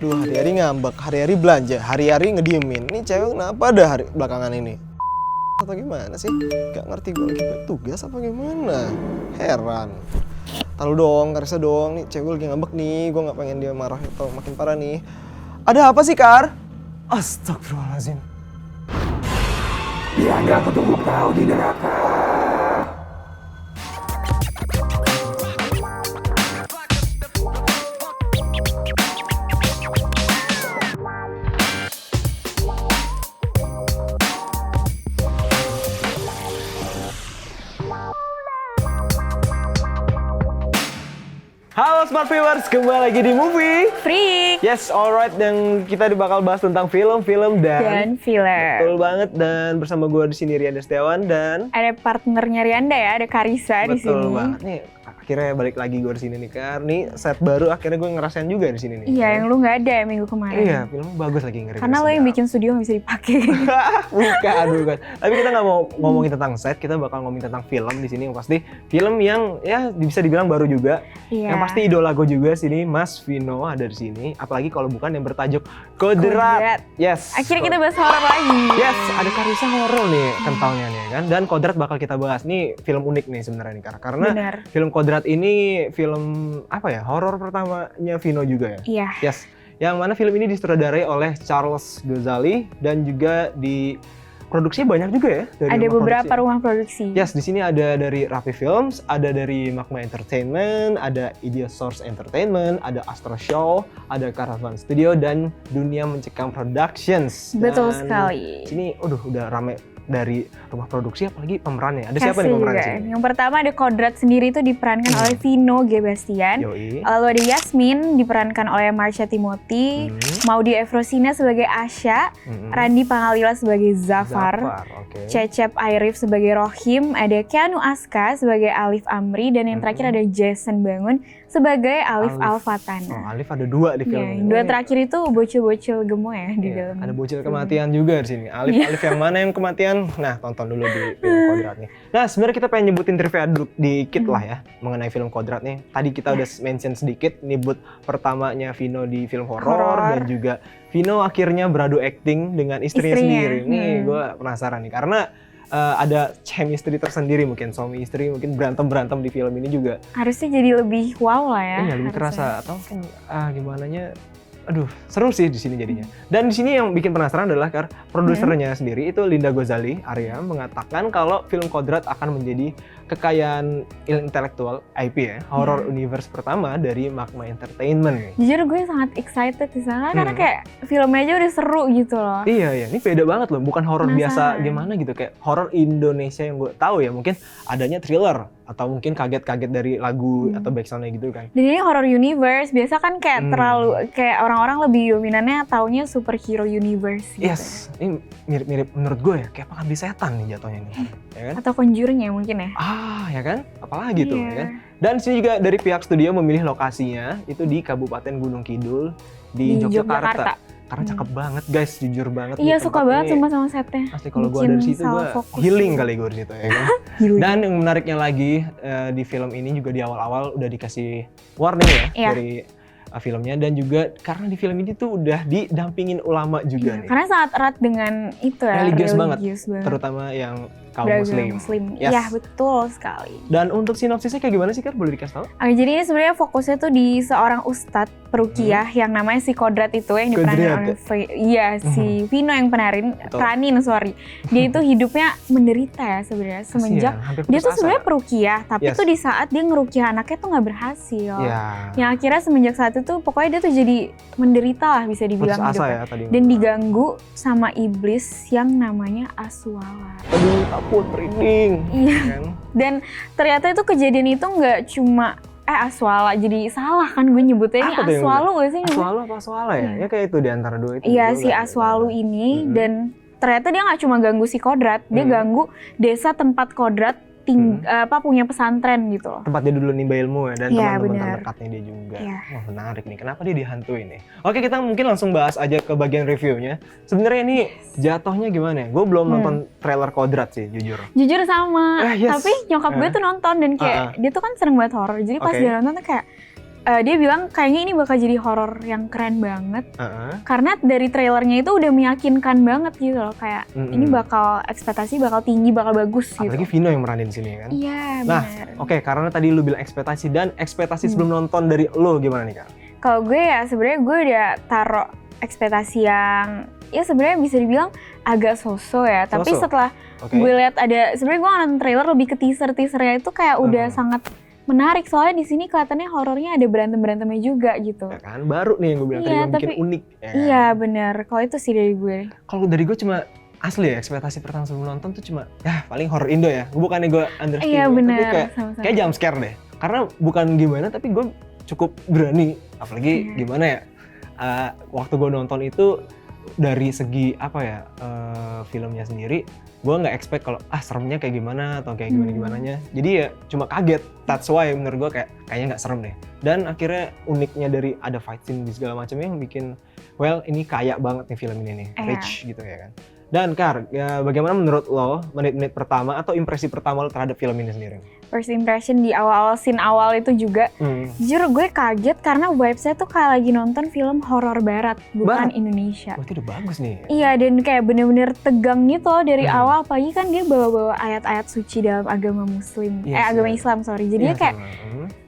Duh, hari-hari ngambek, hari-hari belanja, hari-hari ngediemin. Ini cewek kenapa ada hari belakangan ini? Atau gimana sih? Gak ngerti gue lagi tugas apa gimana? Heran. Tahu dong, Karisa dong. Nih cewek lagi ngambek nih. Gue gak pengen dia marah atau makin parah nih. Ada apa sih, Kar? Astagfirullahaladzim. Biarlah aku tunggu kau di neraka. Halo Smart Viewers, kembali lagi di Movie Freak Yes, alright. Dan kita bakal bahas tentang film-film dan filler. betul banget. Dan bersama gue di sini Rianda Setiawan dan Ada partnernya Rianda ya, ada Karisa di sini. betul banget nih. Akhirnya balik lagi gue di sini nih, Kar. Nih set baru akhirnya gue ngerasain juga di sini nih. Iya, yang lu nggak ada ya minggu kemarin. Iya, filmnya bagus lagi ngeri. Karena lo yang bikin studio nggak bisa dipakai. bukan. Tapi kita nggak mau ngomongin tentang set, kita bakal ngomongin tentang film di sini. Yang pasti film yang ya bisa dibilang baru juga. Iya. Yang pasti idola gue juga sini, Mas Vino ada di sini. Apalagi kalau bukan yang bertajuk Kodrat. Yes. Akhirnya kita bahas horor lagi. Yes, ada Karisa horor nih kentalnya nih kan. Dan Kodrat bakal kita bahas nih, film unik nih sebenarnya nih, karena Benar. film Kodrat ini film apa ya? Horor pertamanya Vino juga ya. Iya. Yes. Yang mana film ini disutradarai oleh Charles Ghazali dan juga di produksi banyak juga ya dari Ada rumah beberapa produksi. rumah produksi. Yes, di sini ada dari Rafi Films, ada dari Magma Entertainment, ada Idea Source Entertainment, ada Astro Show, ada Caravan Studio dan Dunia Mencekam Productions. Betul Dan sekali. Sini, udah rame dari rumah produksi, apalagi pemerannya. Ada Kasih siapa nih pemeran juga. di sini? Yang pertama ada Kodrat sendiri itu diperankan oleh Vino G. Bastian. Yoi. Lalu ada Yasmin diperankan oleh Marsha Timothy. Maudy Efrosina sebagai Asya. Randy Pangalila sebagai Zafar. Oke. Cecep Airif sebagai Rohim, ada Keanu Aska sebagai Alif Amri, dan yang terakhir ada Jason Bangun sebagai Alif Alfatana. Oh, Alif ada dua di film Ya, ini. dua terakhir itu bocil-bocil gemoy ya di Iya, dalam. ada bocil kematian juga di sini. Alif yang mana yang kematian? Nah, tonton dulu di film Kodrat nih. Nah, sebenarnya kita pengen nyebutin trivia dikit lah ya mengenai film Kodrat nih. Tadi kita udah mention sedikit nyebut pertamanya Vino di film horor dan juga Vino akhirnya beradu acting dengan istrinya sendiri. Nih, gue penasaran nih karena ada chemistry tersendiri, mungkin suami istri mungkin berantem di film ini juga. Harusnya jadi lebih wow lah ya. Iya, lebih kerasa atau mungkin gimananya. Aduh, seru sih di sini jadinya. Dan di sini yang bikin penasaran adalah produsernya sendiri itu Linda Gozali Arya mengatakan kalau film Kodrat akan menjadi kekayaan intelektual IP ya, horror universe pertama dari Magma Entertainment. Jujur gue sangat excited di sana karena kayak filmnya aja udah seru gitu loh. Iya, ini beda banget loh, bukan horor biasa gimana gitu, kayak horor Indonesia yang gue tahu ya, mungkin adanya thriller atau mungkin kaget-kaget dari lagu atau backsoundnya gitu kan. Dan ini horror universe, biasa kan kayak terlalu kayak orang-orang lebih dominannya taunya superhero universe gitu. Yes, ini mirip-mirip menurut gue ya, kayak pengabdi setan nih jatuhnya nih, ya kan? Atau Conjuring ya mungkin ya. Ya kan? Apalagi tuh, ya kan? Dan di sini juga dari pihak studio memilih lokasinya itu di Kabupaten Gunung Kidul di Yogyakarta. Karena cakep banget guys, jujur banget. Iya, suka banget sama setnya. Pasti kalau gue ada di situ gue healing kali gue di situ ya kan. Dan yang menariknya lagi di film ini juga di awal-awal udah dikasih warning ya dari filmnya, dan juga karena di film ini tuh udah didampingin ulama juga nih. Karena sangat erat dengan itu ya, religius banget. Terutama yang kaum muslim. Iya, betul sekali. Dan untuk sinopsisnya kayak gimana sih, Kar? Boleh dikasih tahu? Jadi ini sebenarnya fokusnya tuh di seorang ustadz peruqyah yang namanya si Kodrat itu yang diperanin oleh si Vino yang peranin. Dia itu hidupnya menderita ya sebenarnya semenjak dia tuh sebenarnya peruqyah, tapi tuh di saat dia ngeruqyah anaknya tuh nggak berhasil. Yang akhirnya semenjak saat itu pokoknya dia tuh jadi menderita lah bisa dibilang hidupnya. Dan diganggu sama iblis yang namanya Aswala. Aduh, takut, merinding. Iya. Kan? Dan ternyata itu kejadian itu nggak cuma Aswala, jadi salah kan gue nyebutnya ini Aswalu gak sih? Aswalu apa Aswala ya? Ya kayak itu di antara dua itu. Iya, si Aswalu ini dan ternyata dia nggak cuma ganggu si Kodrat, dia ganggu desa tempat Kodrat punya pesantren gitu loh. Tempat dia dulu nimba ilmu ya, dan teman-teman terdekatnya dia juga. Wah, menarik nih, kenapa dia dihantuin nih? Oke, kita mungkin langsung bahas aja ke bagian reviewnya. Sebenarnya ini jatuhnya gimana ya? Gue belum nonton trailer Kodrat sih, jujur. Jujur sama, tapi nyokap gue tuh nonton dan kayak dia tuh kan sering banget horor. Jadi pas dia nonton tuh kayak dia bilang kayaknya ini bakal jadi horor yang keren banget. Heeh. Karena dari trailernya itu udah meyakinkan banget gitu loh, kayak ini bakal ekspektasi bakal tinggi, bakal bagus gitu. Apalagi Vino yang meranin sini kan. Iya, Nah, benar. oke, karena tadi lu bilang ekspektasi dan ekspektasi sebelum nonton dari lu gimana nih Kak? Kalau gue ya sebenarnya gue udah taruh ekspektasi yang ya sebenarnya bisa dibilang agak so-so ya. Tapi So-so? setelah Oke. gue lihat ada, sebenarnya gue nonton trailer lebih ke teasernya itu kayak udah sangat menarik, soalnya di sini kelihatannya horornya ada berantem-berantemnya juga gitu. Ya kan, baru nih yang gue bilang tadi yang bikin unik. Ya. Iya benar, kalau itu sih dari gue. Kalau dari gue cuma asli ya, ekspektasi pertama sebelum nonton tuh cuma ya paling horror Indo ya. Bukannya gue underestimate, Iya tapi benar, kayak jump scare deh. Karena bukan gimana, tapi gue cukup berani. Apalagi gimana ya, waktu gue nonton itu dari segi apa ya, filmnya sendiri, gue nggak expect kalau seremnya kayak gimana atau kayak gimana-gimananya. Jadi ya cuma kaget. That's why menurut gue kayaknya nggak serem deh. Dan akhirnya uniknya dari ada fight scene di segala macamnya yang bikin, well ini kaya banget nih film ini nih, rich gitu ya kan. Dan Kar, ya bagaimana menurut lo menit-menit pertama atau impresi pertama lo terhadap film ini sendiri? First impression di awal-awal scene awal itu juga, jujur gue kaget karena vibes-nya tuh kayak lagi nonton film horor barat, bukan Indonesia. Oh itu udah bagus nih. Iya, dan kayak bener-bener tegang gitu loh dari awal, apalagi kan dia bawa-bawa ayat-ayat suci dalam agama Muslim, agama Islam sorry. Jadinya kayak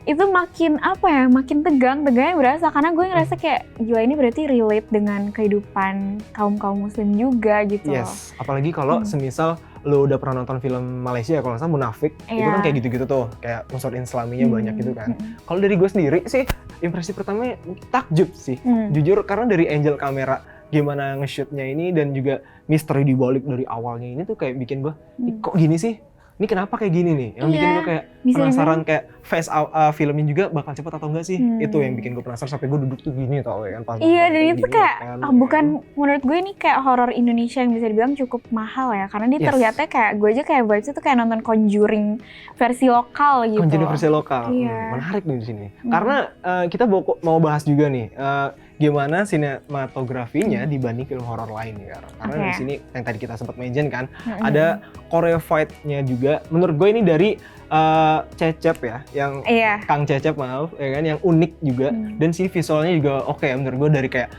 itu makin apa ya, makin tegangnya berasa karena gue ngerasa kayak gila ini berarti relate dengan kehidupan kaum Muslim juga gitu. Yes, apalagi kalau semisal lo udah pernah nonton film Malaysia kalau nggak salah Munafik, itu kan kayak gitu-gitu tuh, kayak unsur islaminya banyak gitu kan. Kalau dari gue sendiri sih, impresi pertamanya takjub sih, jujur karena dari angle kamera gimana nge-shootnya ini dan juga misteri dibalik dari awalnya ini tuh kayak bikin gue, kok gini sih? Ini kenapa kayak gini nih? Yang bikin gue kayak penasaran kayak face filmnya juga bakal cepet atau enggak sih? Itu yang bikin gue penasaran sampai gue duduk tuh gini tau ya kan pas. Iya, dan itu kayak bukan menurut gue ini kayak horor Indonesia yang bisa dibilang cukup mahal ya, karena dia terlihatnya kayak gue aja kayak vibes itu kayak nonton Conjuring versi lokal gitu. Conjuring versi lokal, menarik nih di sini. Karena kita mau bahas juga nih. Gimana sinematografinya dibanding film horor lain ya, karena di sini yang tadi kita sempat mention kan ada choreo fight-nya juga. Menurut gue ini dari Cecep ya, yang Kang Cecep maaf ya kan, yang unik juga dan si visualnya juga oke ya menurut gue, dari kayak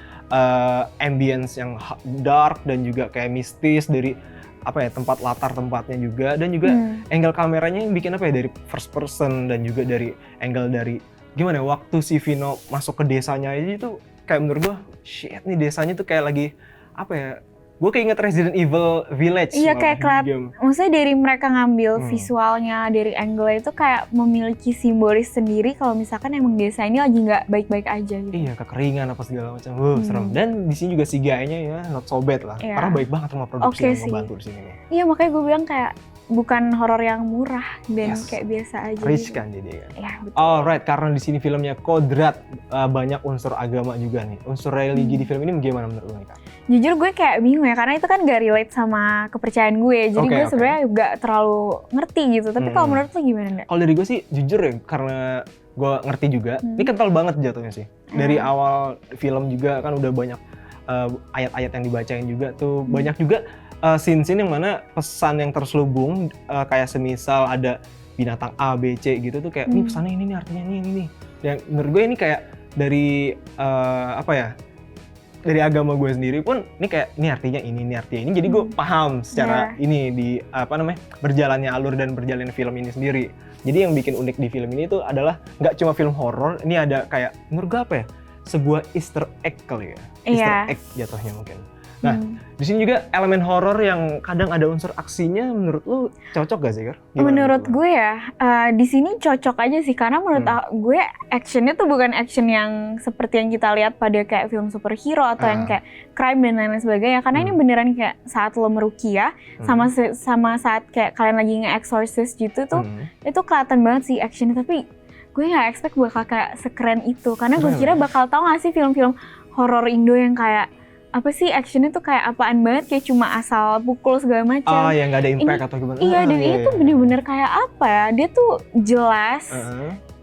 ambience yang dark dan juga kayak mistis dari apa ya, tempat latar tempatnya juga, dan juga angle kameranya yang bikin apa ya, dari first person dan juga dari angle dari gimana ya, waktu si Vino masuk ke desanya aja itu kayak menurut gue, shit nih desanya tuh kayak lagi apa ya, gue keinget Resident Evil Village. Iya kayak maksudnya dari mereka ngambil visualnya, dari angle itu kayak memiliki simbolis sendiri kalau misalkan emang desa ini lagi nggak baik-baik aja gitu. Iya, kekeringan apa segala macam, serem. Dan di sini juga si guy-nya ya not so bad lah, karena baik banget sama produksi yang ngebantu di sini. Iya makanya gue bilang kayak bukan horor yang murah dan kayak biasa aja. Rich kan jadi kan. Iya betul. Alright, karena di sini filmnya kodrat, banyak unsur agama juga nih. Unsur religi di film ini bagaimana menurut lo nih Kak? Jujur gue kayak bingung ya, karena itu kan gak relate sama kepercayaan gue. Jadi gue sebenarnya gak terlalu ngerti gitu. Tapi kalau menurut lo gimana Nda? Kalau dari gue sih jujur ya, karena gue ngerti juga. Ini kental banget jatuhnya sih. Dari awal film juga kan udah banyak ayat-ayat yang dibacain juga tuh. Banyak juga scene-scene yang mana pesan yang terselubung, kayak semisal ada binatang A, B, C gitu tuh kayak ini pesannya ini nih, artinya ini. Yang menurut gue ini kayak dari apa ya, dari agama gue sendiri pun ini kayak ini artinya ini artinya ini, jadi gue paham secara ini di apa namanya, berjalannya alur dan berjalannya film ini sendiri. Jadi yang bikin unik di film ini tuh adalah nggak cuma film horor, ini ada kayak menurut gue apa ya, sebuah Easter egg kali ya, Easter egg jatuhnya mungkin. Nah, di sini juga elemen horor yang kadang ada unsur aksinya, menurut lu cocok gak sih, Kar? Menurut gue ya, di sini cocok aja sih, karena menurut gue actionnya tuh bukan action yang seperti yang kita lihat pada kayak film superhero atau yang kayak crime dan lain-lain sebagainya. Karena ini beneran kayak saat lo meruqyah, sama saat kayak kalian lagi nge-exorcist gitu tuh, itu kelihatan banget sih actionnya. Tapi gue nggak expect bakal kayak sekeren itu, karena gue kira bakal tau gak sih film-film horor Indo yang kayak apa sih actionnya tuh kayak apaan banget, kayak cuma asal pukul segala macam. Yang nggak ada impact atau gimana? Iya, dan ini tuh bener-bener kayak apa ya, dia tuh jelas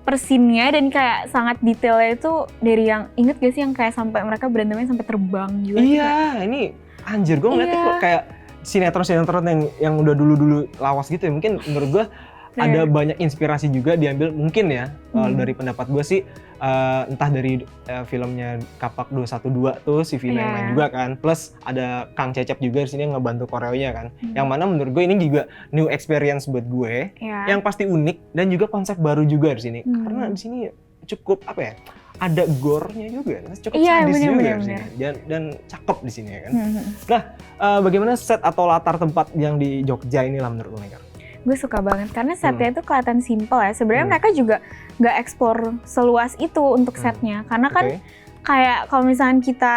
persinnya dan kayak sangat detailnya itu dari yang, inget gak sih yang kayak sampai mereka berantemnya sampai terbang juga. Iya, ini anjir gue ngeliatnya kok kayak sinetron yang udah dulu lawas gitu ya. Mungkin menurut gue ada banyak inspirasi juga diambil mungkin ya. Dari pendapat gue sih entah dari filmnya Kapak 212 tuh si Vino yang main juga kan. Plus ada Kang Cecep juga di sini yang ngebantu koreonya kan. Yang mana menurut gue ini juga new experience buat gue. Yang pasti unik dan juga konsep baru juga di sini. Karena di sini cukup apa ya? Ada gore-nya juga, cukup sadis juga di sini. Dan cakep di sini ya kan. Nah, bagaimana set atau latar tempat yang di Jogja ini lah menurut lo nih, Kak? Gue suka banget karena setnya itu kelihatan simple ya. Sebenarnya mereka juga nggak eksplor seluas itu untuk setnya. Karena kan kayak kalau misalnya kita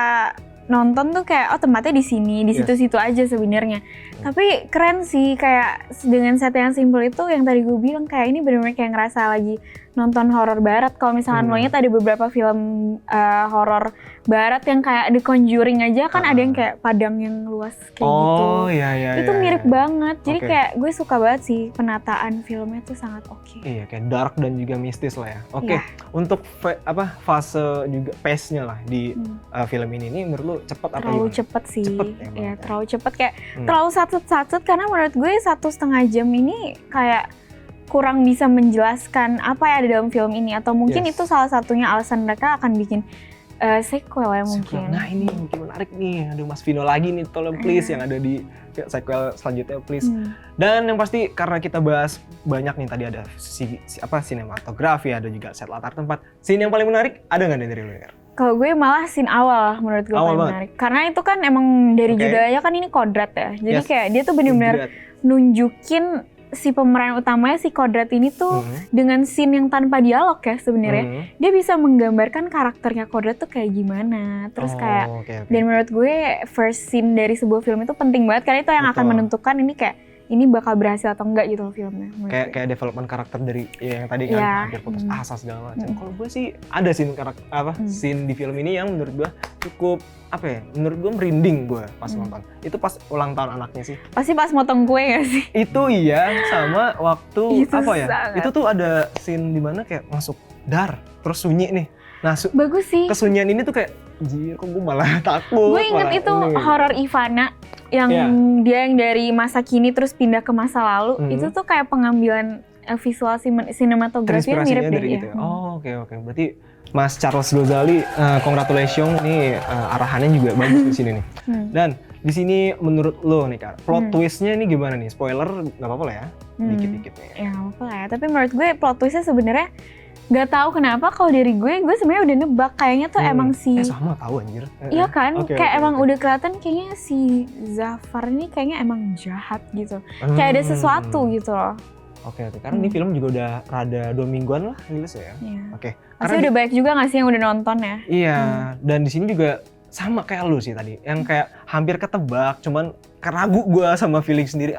nonton tuh kayak tempatnya di sini, di situ-situ aja sebenarnya. Tapi keren sih kayak dengan set yang simple itu yang tadi gue bilang kayak ini benar-benar kayak ngerasa lagi nonton horor barat. Kalau misalnya lo lihat ada beberapa film horor barat yang kayak The Conjuring aja kan ada yang kayak padang yang luas kayak gitu. Oh iya. Itu mirip banget. Jadi kayak gue suka banget sih penataan filmnya tuh sangat oke. Iya kayak dark dan juga mistis lah ya. Oke. Untuk fase juga pace-nya lah di film ini menurut lu cepat atau terlalu gimana? Cepet sih. Cepet ya terlalu cepet kayak terlalu satset karena menurut gue 1,5 jam ini kayak kurang bisa menjelaskan apa yang ada dalam film ini atau mungkin itu salah satunya alasan mereka akan bikin sequel ya mungkin. Nah ini mungkin menarik nih, ada Mas Vino lagi nih, tolong please yang ada di sequel selanjutnya please. Dan yang pasti karena kita bahas banyak nih tadi ada sinematografi, ada juga set latar tempat. Scene yang paling menarik ada nggak nih dari lu? Kalau gue malah scene awal menurut gue paling menarik. Karena itu kan emang dari judulnya kan ini kodrat ya. Jadi kayak dia tuh benar-benar nunjukin si pemeran utamanya si Kodrat ini tuh dengan scene yang tanpa dialog ya sebenarnya. Dia bisa menggambarkan karakternya Kodrat tuh kayak gimana. Terus kayak dan menurut gue first scene dari sebuah film itu penting banget karena itu yang akan menentukan ini kayak ini bakal berhasil atau enggak gitu loh filmnya. Kayak development karakter dari yang tadi kan hampir putus asa segala macam. Kalau gue sih ada scene scene di film ini yang menurut gue cukup menurut gue merinding gue pas nonton. Itu pas ulang tahun anaknya sih. Pasti pas motong kue gak sih? Itu iya, sama waktu itu itu tuh ada scene dimana kayak masuk terus sunyi nih. Nah, bagus sih. Kesunyian ini tuh kayak, anjir kok gue malah takut. Gue inget itu horor Ivana yang dia yang dari masa kini terus pindah ke masa lalu. Itu tuh kayak pengambilan visual sinematografinya mirip dari gitu ya. Oke. Berarti Mas Charles Gozali, congratulations nih arahannya juga bagus di sini nih. Dan di sini menurut lo nih Kak, plot twistnya ini gimana nih? Spoiler nggak apa-apa lah ya, dikit-dikit nih. Ya nggak apa-apa lah ya, tapi menurut gue plot twistnya sebenarnya nggak tahu kenapa kalau dari gue sebenarnya udah nebak kayaknya tuh emang si sama tahu anjir. Iya kan, kayak emang udah kelihatan kayaknya si Zafar ini kayaknya emang jahat gitu. Kayak ada sesuatu gitu loh. Oke. Karena ini film juga udah rada 2 mingguan lah rilis ya. Pasti udah banyak juga nggak sih yang udah nonton ya? Iya, dan di sini juga sama kayak lu sih tadi, yang kayak hampir ketebak, cuman ragu gue sama feeling sendiri,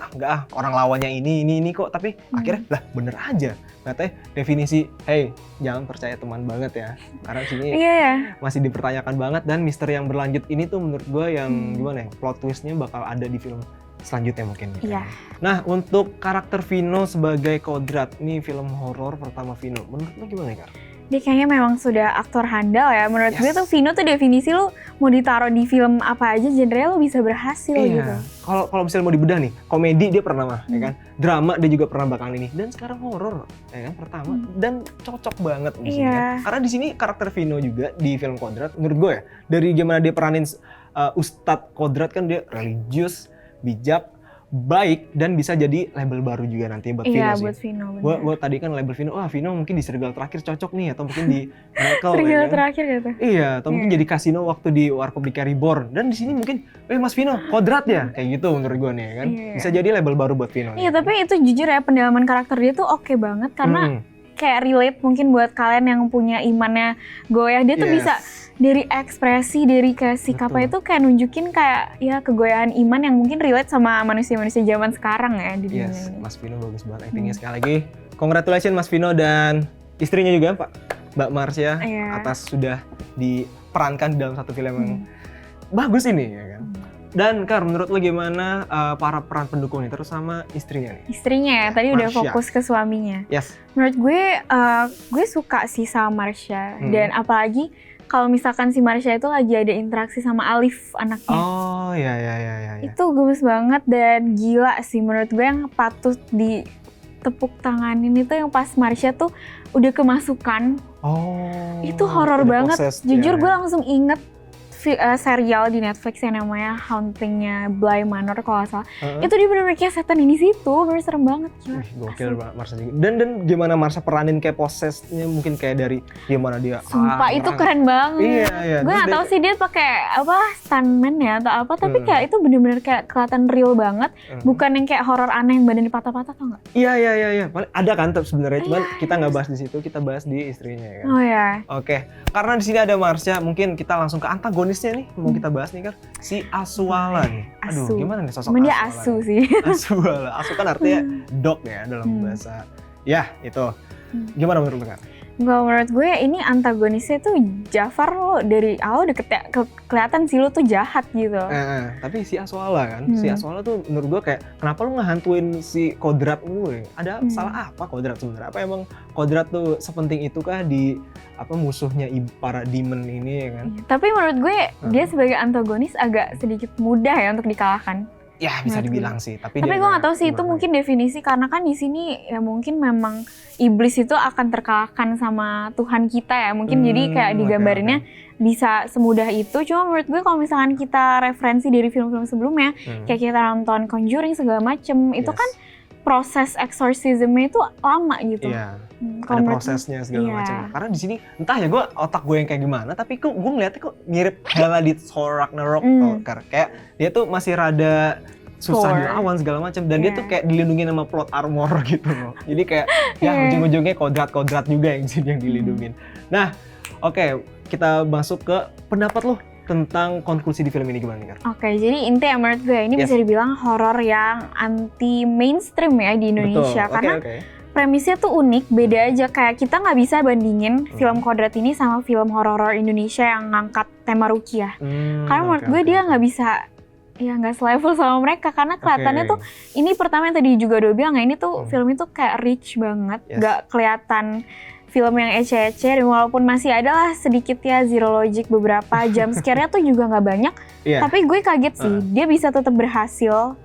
orang lawannya ini kok, tapi akhirnya lah bener aja. Katanya definisi, hey jangan percaya teman banget ya, karena sini masih dipertanyakan banget dan misteri yang berlanjut ini tuh menurut gue yang gimana ya, plot twistnya bakal ada di film selanjutnya mungkin. Nah untuk karakter Vino sebagai Kodrat, nih film horor pertama Vino, menurut lo gimana ya Kak? Dia kayaknya memang sudah aktor handal ya. Menurut gue tuh Vino tuh definisi lu mau ditaruh di film apa aja genre lu bisa berhasil gitu. Kalau misalnya mau dibedah nih, komedi dia pernah ya kan, drama dia juga pernah bakalan ini, dan sekarang horor ya kan pertama dan cocok banget di sini kan. Karena di sini karakter Vino juga di film Kodrat menurut gue ya, dari gimana dia peranin Ustadz Kodrat kan dia religius, bijak, baik dan bisa jadi label baru juga nanti buat Vino sih. Buat Vino. Gue tadi kan label Vino, Vino mungkin di Serigala Terakhir cocok nih atau mungkin di Michael. Serigala Terakhir gitu. Iya, atau mungkin jadi Kasino waktu di Warkop Dika Reborn. Dan di sini mungkin, Mas Vino, Kodrat ya, kayak gitu menurut gue nih kan. Bisa jadi label baru buat Vino. Iya, tapi itu jujur ya pendalaman karakter dia tuh oke banget karena kayak relate mungkin buat kalian yang punya imannya goyah. Dia tuh bisa dari ekspresi, dari kayak sikapnya itu kayak nunjukin kayak ya kegoyahan iman yang mungkin relate sama manusia-manusia zaman sekarang ya di dunia ini. Mas Vino bagus banget actingnya sekali lagi. Congratulations Mas Vino dan istrinya juga Mbak Marsha atas sudah diperankan di dalam satu film yang bagus ini ya kan. Dan Kar, menurut lo gimana para peran pendukungnya terus sama istrinya nih? Istrinya ya, tadi udah fokus ke suaminya. Menurut gue suka sih sama Marsha dan apalagi kalau misalkan si Marsha itu lagi ada interaksi sama Alif anaknya. Oh iya. Itu gemes banget dan gila sih menurut gue yang patut ditepuk tanganin itu yang pas Marsha tuh udah kemasukan. Oh. Itu horor udah banget. possessed, Jujur ya. gue langsung inget serial di Netflix yang namanya Haunting-nya Bly Manor kalau nggak salah. Itu dia bener-bener kayak setan di situ, bener serem banget. Wih, gokil banget Marsha juga. Dan gimana Marsha peranin kayak possessednya mungkin kayak dari gimana dia. Sumpah itu keren banget. Iya. Gue nggak tahu sih dia pakai apa stuntman ya atau apa, tapi kayak itu bener-bener kayak kelihatan real banget. Bukan yang kayak horor aneh yang badannya patah-patah tau nggak? Iya. Paling ada kan sebenarnya, cuman kita nggak bahas di situ, kita bahas di istrinya ya kan. Oh ya. Oke, karena di sini ada Marsha, mungkin kita langsung ke antagonisnya nih, mau kita bahas nih kan, si Asuala nih. Aduh, Asu. gimana nih sosok Cuman dia Asuala asu nih? sih. Asuala, asu kan artinya dog ya dalam bahasa. Ya, itu. Gimana menurut lu kan? Enggak, menurut gue ini antagonisnya tuh Jafar lo dari awal udah kelihatan sih lo tuh jahat gitu. Tapi si Asuala kan, si Asuala tuh menurut gue kayak kenapa lu ngehantuin si Kodrat gue? Ada salah apa Kodrat sebenarnya? Apa emang Kodrat tuh sepenting itu kah di apa musuhnya para demon ini ya kan? Tapi menurut gue dia sebagai antagonis agak sedikit mudah ya untuk dikalahkan. Ya bisa dibilang sih, tapi gue nggak tahu sih itu mungkin definisi karena kan di sini ya mungkin memang iblis itu akan terkalahkan sama Tuhan kita ya mungkin jadi kayak digambarinnya bisa semudah itu. Cuma menurut gue kalau misalkan kita referensi dari film-film sebelumnya kayak kita nonton Conjuring segala macem itu kan proses exorcism-nya itu lama gitu. Iya. Ada prosesnya segala macam. Karena di sini entah ya gue otak gue yang kayak gimana, tapi kok gue ngeliatnya kok mirip Hela di Thor Ragnarok kayak dia tuh masih rada susah dilawan segala macam dan dia tuh kayak dilindungi sama plot armor gitu loh. Jadi kayak ya ujung-ujungnya kodrat juga yang dilindungin. Nah, oke, kita masuk ke pendapat lo tentang konklusi di film ini gimana nih, Kar? Oke, jadi intinya menurut gue ini bisa dibilang horor yang anti mainstream ya di Indonesia. Betul. Karena premisnya tuh unik, beda aja. Kayak kita nggak bisa bandingin film Kodrat ini sama film horor Indonesia yang ngangkat tema rukiah. Karena menurut gue dia nggak bisa, ya nggak selevel sama mereka. Karena kelihatannya tuh, ini pertama yang tadi juga udah bilang ya, ini tuh film itu kayak rich banget, nggak kelihatan film yang ece-ece, dan walaupun masih ada lah sedikit ya zero logic beberapa jump scare-nya tuh juga nggak banyak. Tapi gue kaget sih, dia bisa tetap berhasil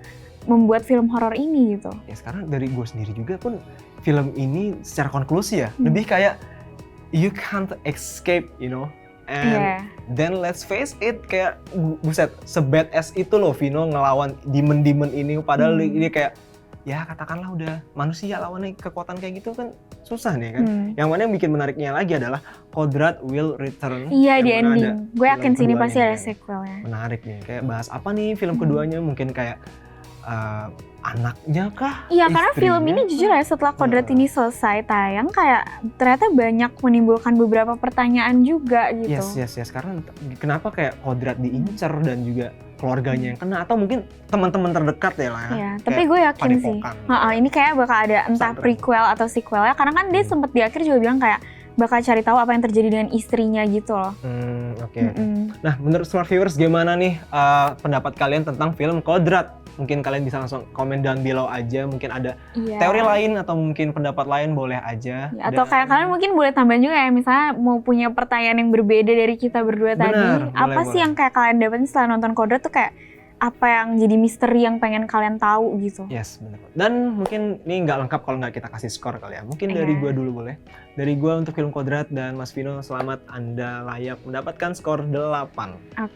membuat film horor ini gitu. Ya sekarang dari gue sendiri juga pun film ini secara konklusi ya lebih kayak you can't escape, you know, and then let's face it, kayak buset sebad as itu loh Vino ngelawan demon ini, padahal dia kayak ya katakanlah udah manusia lawannya kekuatan kayak gitu kan susah nih kan. Yang mana yang bikin menariknya lagi adalah Kodrat will return. Iya di ending. Gue yakin sini pasti ada sequelnya. Menarik nih. Kayak bahas apa nih film keduanya, mungkin kayak anaknya kah? Iya, karena film ini jujur ya setelah Kodrat ini selesai tayang kayak ternyata banyak menimbulkan beberapa pertanyaan juga gitu. Yes. Karena kenapa kayak Kodrat diincar dan juga keluarganya yang kena, atau mungkin teman-teman terdekat ya lah ya. Iya, tapi gue yakin sih. Ini kayak bakal ada entah prequel atau sequelnya, karena kan dia sempat di akhir juga bilang kayak bakal cari tahu apa yang terjadi dengan istrinya gitu loh. Oke. Nah, menurut Smart Viewers gimana nih pendapat kalian tentang film Kodrat? Mungkin kalian bisa langsung komen down below aja, mungkin ada teori lain atau mungkin pendapat lain boleh aja. Ya, atau kayak kalian mungkin boleh tambahin juga ya, misalnya mau punya pertanyaan yang berbeda dari kita berdua tadi. Apa sih yang kayak kalian dapetin setelah nonton Kodrat tuh kayak apa yang jadi misteri yang pengen kalian tahu gitu. Yes, benar. Dan mungkin ini nggak lengkap kalau nggak kita kasih skor kali ya. Mungkin dari gua dulu boleh. Dari gua untuk film Kodrat dan Mas Vino, selamat Anda layak mendapatkan skor 8.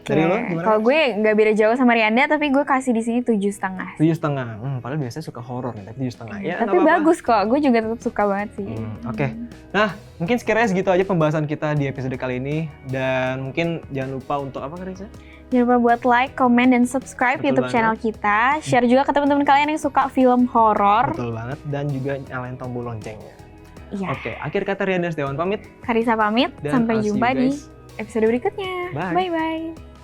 Dari lo gimana? Kalau gue nggak beda jauh sama Rianda, tapi gue kasih di sini 7,5. 7,5. Padahal biasanya suka horor nih, tapi 7,5. Ya, tapi bagus kok, gue juga tetap suka banget sih. Oke. Nah, mungkin sekiranya segitu aja pembahasan kita di episode kali ini. Dan mungkin jangan lupa untuk apa Karisa? Jangan lupa buat like, comment, dan subscribe YouTube channel kita. Share juga ke teman-teman kalian yang suka film horor. Betul banget. Dan juga nyalain tombol loncengnya. Iya. Oke, akhir kata Rianda Setiawan pamit. Karisa pamit. Dan sampai jumpa di episode berikutnya. Bye. Bye-bye.